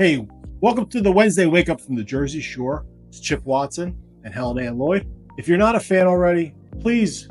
Hey, welcome to the Wednesday Wake Up from the Jersey Shore. It's Chip Watson and Helen Ann Lloyd. If you're not a fan already, please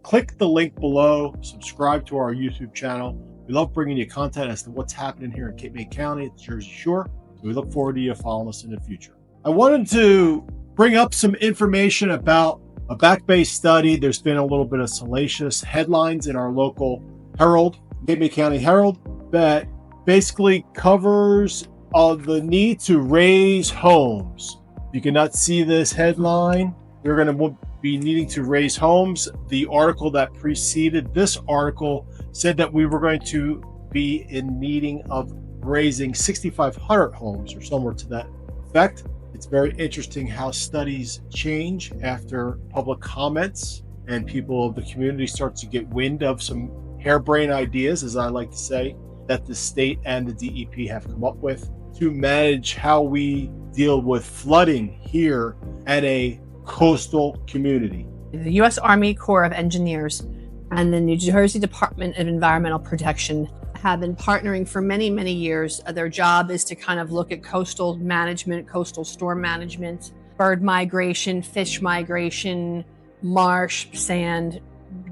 click the link below, subscribe to our YouTube channel. We love bringing you content as to what's happening here in Cape May County at the Jersey Shore. So we look forward to you following us in the future. I wanted to bring up some information about a Back Bay study. There's been a little bit of salacious headlines in our local Herald, Cape May County Herald, that basically covers the need to raise homes. You cannot see this headline. We're going to be needing to raise homes. The article that preceded this article said that we were going to be in needing of raising 6,500 homes or somewhere to that effect. It's very interesting how studies change after public comments and people of the community start to get wind of some harebrained ideas, as I like to say, that the state and the DEP have come up with to manage how we deal with flooding here at a coastal community. The U.S. Army Corps of Engineers and the New Jersey Department of Environmental Protection have been partnering for many, many years. Their job is to kind of look at coastal management, coastal storm management, bird migration, fish migration, marsh, sand,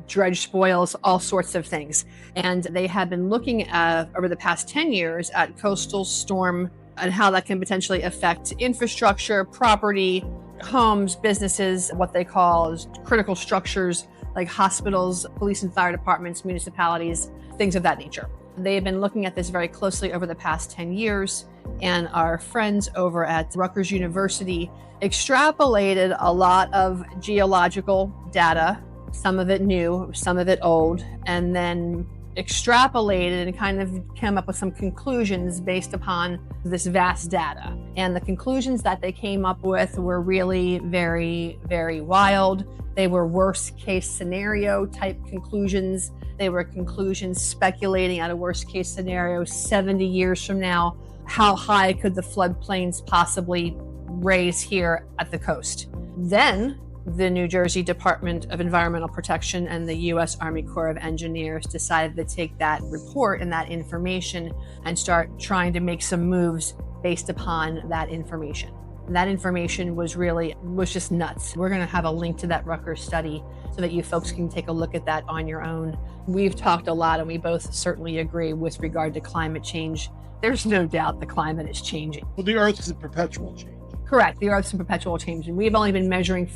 dredge spoils, all sorts of things. And they have been looking at, over the past 10 years, at coastal storm and how that can potentially affect infrastructure, property, homes, businesses, what they call as critical structures like hospitals, police and fire departments, municipalities, things of that nature. They have been looking at this very closely over the past 10 years, and our friends over at Rutgers University extrapolated a lot of geological data, some of it new, some of it old, and then extrapolated and kind of came up with some conclusions based upon this vast data. And the conclusions that they came up with were really very, very wild. They were worst case scenario type conclusions. They were conclusions speculating at a worst case scenario 70 years from now. How high could the floodplains possibly raise here at the coast? Then the New Jersey Department of Environmental Protection and the U.S. Army Corps of Engineers decided to take that report and that information and start trying to make some moves based upon that information. And that information was just nuts. We're going to have a link to that Rutgers study so that you folks can take a look at that on your own. We've talked a lot and we both certainly agree with regard to climate change. There's no doubt the climate is changing. Well, the Earth is in perpetual change. Correct. The Earth's in perpetual change, and we've only been measuring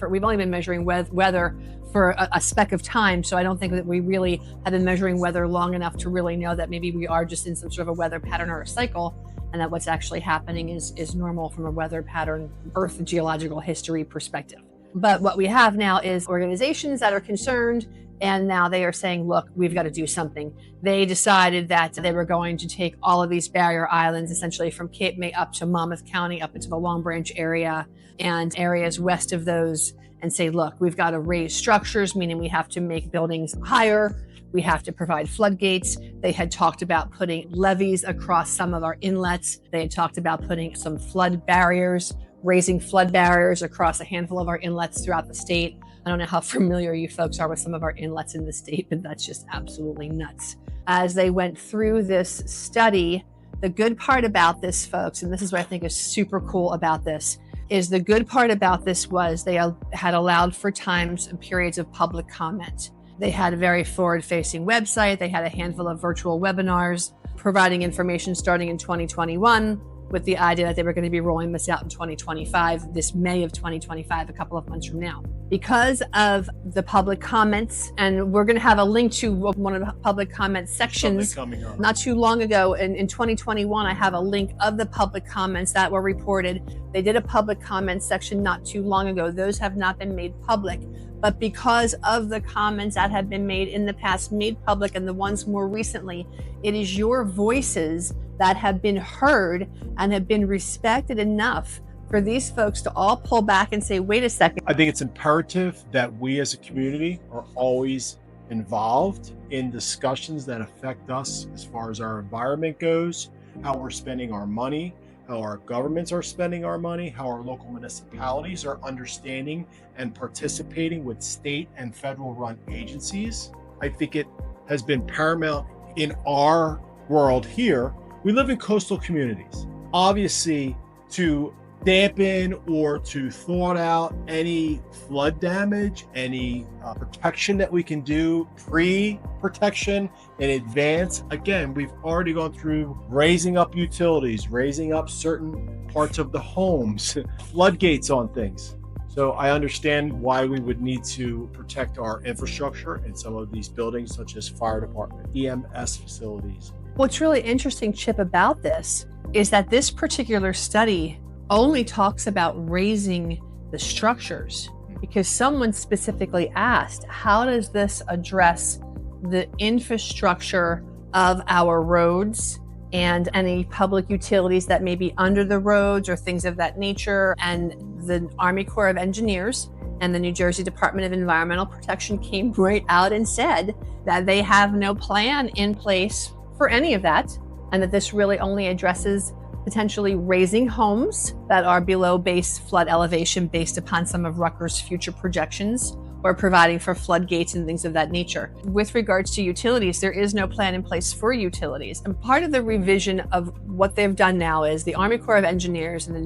weather for a speck of time. So I don't think that we really have been measuring weather long enough to really know that maybe we are just in some sort of a weather pattern or a cycle, and that what's actually happening is normal from a weather pattern, Earth geological history perspective. But what we have now is organizations that are concerned, and now they are saying, look, we've got to do something. They decided that they were going to take all of these barrier islands, essentially from Cape May up to Monmouth County, up into the Long Branch area and areas west of those, and say, look, we've got to raise structures, meaning we have to make buildings higher. We have to provide floodgates. They had talked about putting levees across some of our inlets. They had talked about putting some flood barriers, raising flood barriers across a handful of our inlets throughout the state. I don't know how familiar you folks are with some of our inlets in the state, but that's just absolutely nuts. As they went through this study, the good part about this, folks, and this is what I think is super cool about this, is the good part about this was they had allowed for times and periods of public comment. They had a very forward-facing website. They had a handful of virtual webinars providing information starting in 2021, with the idea that they were going to be rolling this out in 2025, this May of 2025, a couple of months from now. Because of the public comments, and we're going to have a link to one of the public comment sections not too long ago. In 2021, I have a link of the public comments that were reported. They did a public comment section not too long ago. Those have not been made public. But because of the comments that have been made in the past, made public, and the ones more recently, it is your voices that have been heard and have been respected enough for these folks to all pull back and say, wait a second. I think it's imperative that we as a community are always involved in discussions that affect us as far as our environment goes, how we're spending our money, how our governments are spending our money, how our local municipalities are understanding and participating with state and federal run agencies. I think it has been paramount in our world here. We live in coastal communities. obviously to dampen or to thaw out any flood damage, any protection that we can do, pre-protection in advance. Again, we've already gone through raising up utilities, raising up certain parts of the homes, floodgates on things. So I understand why we would need to protect our infrastructure in some of these buildings, such as fire department, EMS facilities. What's really interesting, Chip, about this is that this particular study only talks about raising the structures, because someone specifically asked, how does this address the infrastructure of our roads and any public utilities that may be under the roads or things of that nature? And the Army Corps of Engineers and the New Jersey Department of Environmental Protection came right out and said that they have no plan in place for any of that, and that this really only addresses potentially raising homes that are below base flood elevation based upon some of Rutgers' future projections, or providing for floodgates and things of that nature. With regards to utilities, there is no plan in place for utilities. And part of the revision of what they've done now is the Army Corps of Engineers and the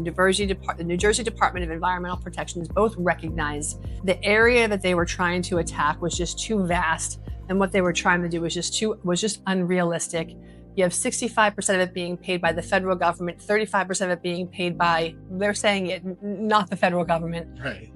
New Jersey Department of Environmental Protection both recognize the area that they were trying to attack was just too vast, and what they were trying to do was just unrealistic. You have 65% of it being paid by the federal government, 35% of it being paid by, they're saying it, not the federal government. Right.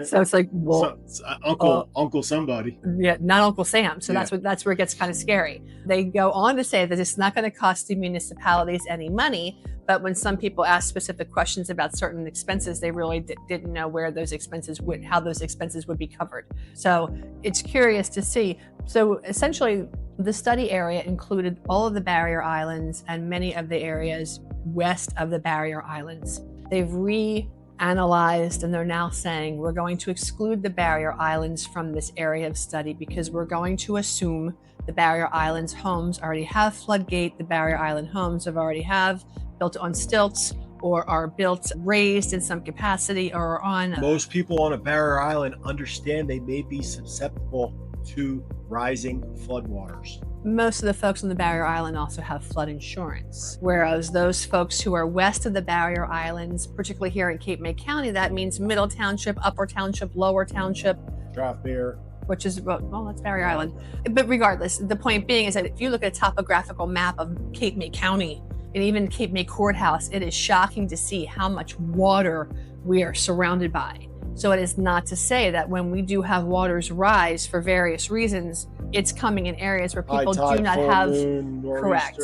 So it's like, well, Uncle somebody. Yeah, not Uncle Sam. So that's where it gets kind of scary. They go on to say that it's not going to cost the municipalities any money, but when some people ask specific questions about certain expenses, they really didn't know where those expenses how those expenses would be covered. So it's curious to see. So essentially, the study area included all of the barrier islands and many of the areas west of the barrier islands. They've reanalyzed, and they're now saying we're going to exclude the barrier islands from this area of study because we're going to assume the barrier islands homes already have floodgate. The barrier island homes have built on stilts or are built raised in some capacity or on. Most people on a barrier island understand they may be susceptible to rising floodwaters. Most of the folks on the barrier island also have flood insurance, whereas those folks who are west of the barrier islands, particularly here in Cape May County, that means Middle Township, Upper Township, Lower Township, Strathmere, which is, well, that's Barrier Island. But regardless, the point being is that if you look at a topographical map of Cape May County and even Cape May Courthouse, it is shocking to see how much water we are surrounded by. So it is not to say that when we do have waters rise for various reasons, it's coming in areas where people do not have, correct.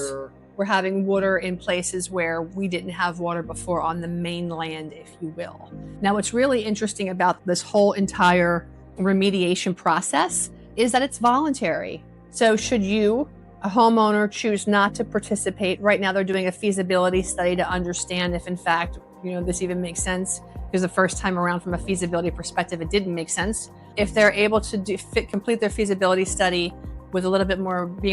We're having water in places where we didn't have water before on the mainland, if you will. Now, what's really interesting about this whole entire remediation process is that it's voluntary. So should you, a homeowner, choose not to participate, right now they're doing a feasibility study to understand if in fact, this even makes sense, because the first time around from a feasibility perspective, it didn't make sense. If they're able to complete their feasibility study with being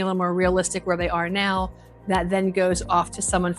a little more realistic where they are now, that then goes off to someone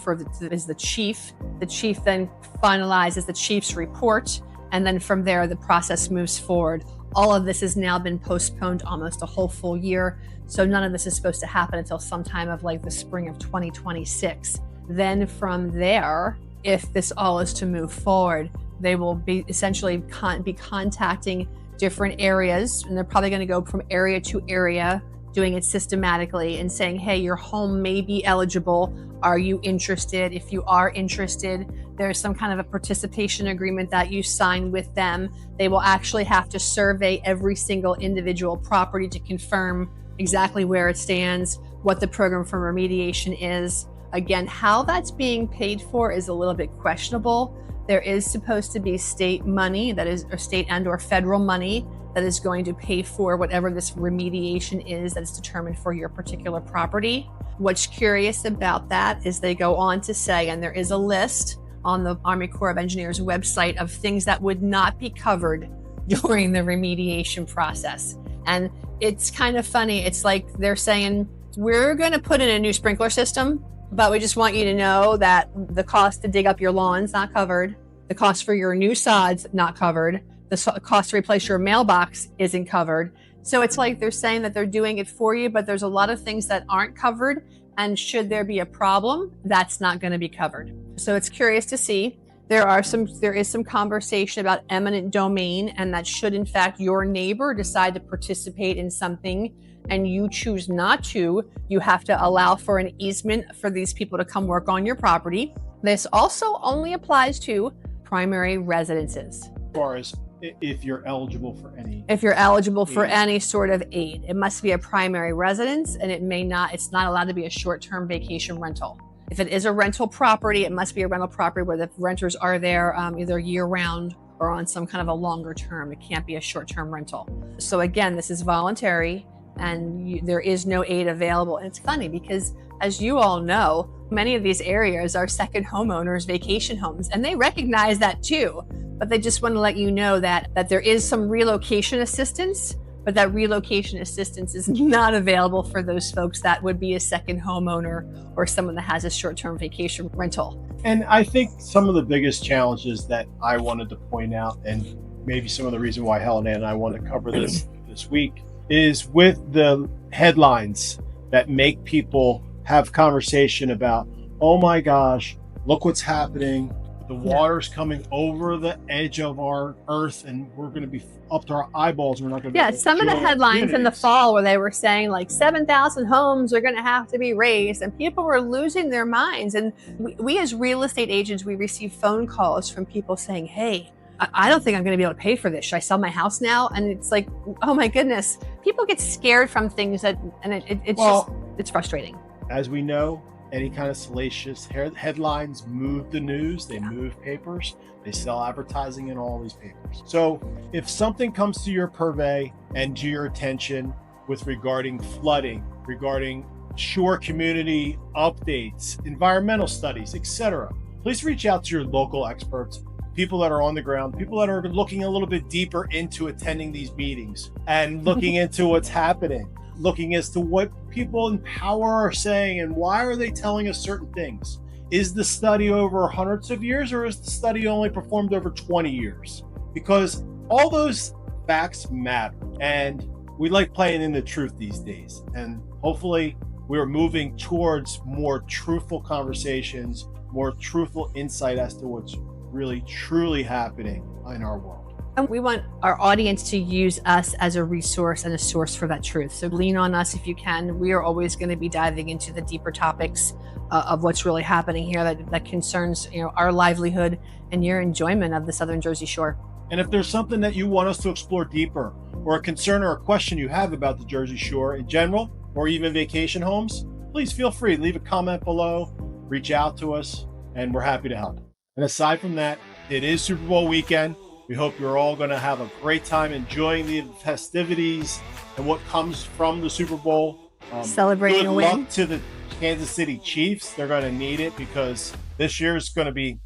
is the chief. The chief then finalizes the chief's report, and then from there, the process moves forward. All of this has now been postponed almost a whole full year. So none of this is supposed to happen until sometime of the spring of 2026. Then from there, if this all is to move forward, they will be essentially be contacting different areas, and they're probably going to go from area to area, doing it systematically and saying, hey, your home may be eligible. Are you interested? If you are interested, there's some kind of a participation agreement that you sign with them. They will actually have to survey every single individual property to confirm exactly where it stands, what the program for remediation is. Again, how that's being paid for is a little bit questionable. There is supposed to be state money, that is, or state and or federal money, that is going to pay for whatever this remediation is that is determined for your particular property. What's curious about that is they go on to say, and there is a list on the Army Corps of Engineers website of things that would not be covered during the remediation process. And it's kind of funny. It's like they're saying, we're going to put in a new sprinkler system, but we just want you to know that the cost to dig up your lawn's not covered. The cost for your new sod's not covered. The cost to replace your mailbox isn't covered. So it's like they're saying that they're doing it for you, but there's a lot of things that aren't covered. And should there be a problem, that's not going to be covered. So it's curious to see. There is some conversation about eminent domain, and that should in fact your neighbor decide to participate in something and you choose not to, you have to allow for an easement for these people to come work on your property. This also only applies to primary residences. As far as if you're eligible for any. If you're eligible for any sort of aid, it must be a primary residence, and it's not allowed to be a short-term vacation rental. If it is a rental property, it must be a rental property where the renters are there either year-round or on some kind of a longer term. It can't be a short-term rental. So again, this is voluntary, and there is no aid available. And it's funny because, as you all know, many of these areas are second homeowners, vacation homes, and they recognize that too. But they just want to let you know that there is some relocation assistance, but that relocation assistance is not available for those folks that would be a second homeowner or someone that has a short-term vacation rental. And I think some of the biggest challenges that I wanted to point out, and maybe some of the reason why Helen and I want to cover this week, is with the headlines that make people have conversation about, oh my gosh, look what's happening. The water's coming over the edge of our earth, and we're going to be up to our eyeballs. We're not going to be able to some of the headlines in the fall where they were saying like 7,000 homes are going to have to be raised, and people were losing their minds. And we as real estate agents, we receive phone calls from people saying, hey, I don't think I'm going to be able to pay for this. Should I sell my house now? And it's like, oh my goodness, people get scared from things it's frustrating. As we know, any kind of salacious headlines move the news, they move papers, they sell advertising in all these papers. So if something comes to your purvey and to your attention regarding flooding, regarding shore community updates, environmental studies, etc., please reach out to your local experts, people that are on the ground, people that are looking a little bit deeper into attending these meetings and looking into what's happening, looking as to what people in power are saying and why are they telling us certain things. Is the study over hundreds of years, or is the study only performed over 20 years? Because all those facts matter, and we like playing in the truth these days. And hopefully we're moving towards more truthful conversations, more truthful insight as to what's really truly happening in our world. And we want our audience to use us as a resource and a source for that truth. So lean on us if you can. We are always going to be diving into the deeper topics of what's really happening here that concerns our livelihood and your enjoyment of the Southern Jersey Shore. And if there's something that you want us to explore deeper, or a concern or a question you have about the Jersey Shore in general, or even vacation homes, please feel free, leave a comment below, reach out to us, and we're happy to help. And aside from that, it is Super Bowl weekend. We hope you're all going to have a great time enjoying the festivities and what comes from the Super Bowl. Celebrating a win. Good luck to the Kansas City Chiefs. They're going to need it because this year it's going to be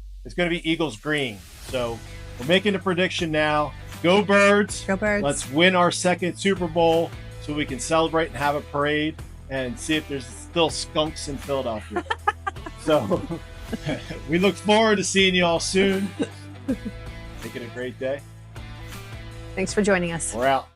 Eagles green. So we're making a prediction now. Go Birds. Go Birds. Let's win our second Super Bowl so we can celebrate and have a parade and see if there's still skunks in Philadelphia. So we look forward to seeing you all soon. Make it a great day. Thanks for joining us. We're out.